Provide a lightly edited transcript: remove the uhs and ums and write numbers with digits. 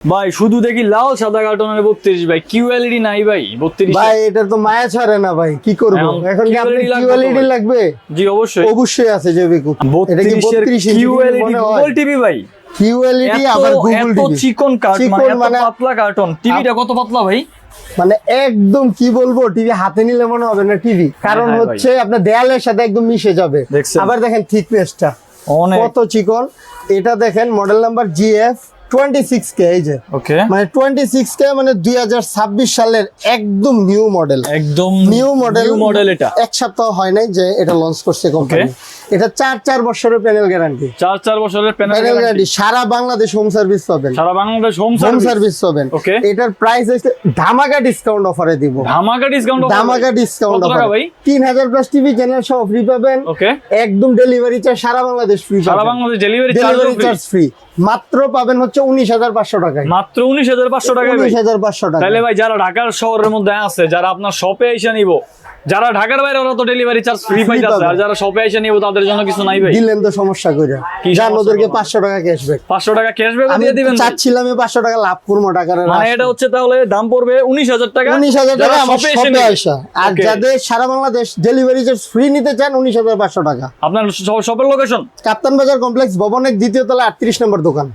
ভাই শুধু দেখি লাল সাদা কার্টনের 32 ভাই কিউএলইডি নাই ভাই 32 ভাই এটা তো মায়া ছাড়ে না ভাই, কি করব এখন? কি আপনি কিউএলইডি লাগবে? জি অবশ্যই অবশ্যই আছে জয়বিকু। এটা কি 32 এর 32 কিউএলইডি গুগল টিভি ভাই? কিউএলইডি আবার গুগল এত টিভি, চিকন কার্টন মানে এত পাতলা কার্টন, টিভিটা কত পাতলা ভাই? মানে একদম কি বলবো, টিভি হাতে নিলে মনে হবে না টিভি, কারণ হ্যাঁ হচ্ছে আপনার দেয়ালের সাথে একদম মিশে যাবে। দেখছেন? আবার দেখেন থিকনেসটা অনেক কত চিকন। এটা দেখেন মডেল নাম্বার GF 26K, এই যে ওকে, মানে 26K মানে 2026 সালের একদম নিউ মডেল, একদম নিউ মডেল। এটা এক সপ্তাহ হয় নাই যে এটা লঞ্চ করছে কোম্পানি। এটা 4 বছরের প্যানেল গ্যারান্টি, 4 বছরের প্যানেল প্যানেল গ্যারান্টি, গ্যারান্টি, সারা বাংলাদেশ হোম সার্ভিস পাবেন, সারা বাংলাদেশ হোম হোম সার্ভিস পাবেন। ওকে, এটার প্রাইস হচ্ছে ধামাকা ডিসকাউন্ট অফারে দিব, ধামাকা ডিসকাউন্ট, ধামাকা ডিসকাউন্ট কত টাকা অফার ভাই? 3000 প্লাস টিভি চ্যানেল সহ ফ্রি পাবেন। ওকে, একদম ডেলিভারি চার্জ সারা বাংলাদেশ ফ্রি সারা পাবেন, Bangladesh delivery delivery charge charge free. মাত্র পাবেন হচ্ছে 19500 টাকায়, মাত্র 19500 টাকায় ভাই। 19500 টাকা। তাহলে ভাই যারা ঢাকার শহরের মধ্যে আছে, যারা আপনার শপে এসে নিব, যারা ঢাকার বাইরে ওরা তো ডেলিভারি চার্জ ফ্রি পাইতেছে, আর যারা শপে এসে নিব তাদের জন্য কিছু নাই ভাই? দিলেন তো সমস্যা কইরা, কি জান সমস্যা ওদেরকে করবো? 500 টাকা ক্যাশব্যাক, 500 টাকা ক্যাশব্যাক আমি দিয়ে দিবেন ভাই? চাচ্ছিলাম 500 টাকা লাভ করবো টাকার। মানে এটা হচ্ছে তাহলে দাম পড়বে 19000 টাকা, 19000 টাকা যারা আমার শপে এসে শপে নিবে। আসা। আর Okay. যাদের সারা বাংলাদেশ ডেলিভারি চার্জ ফ্রি নিতে চান 19500 টাকা। আপনার শপের লোকেশন কাপ্তান বাজার কমপ্লেক্স ভবনের দ্বিতীয় তলা 38 নম্বর দোকান।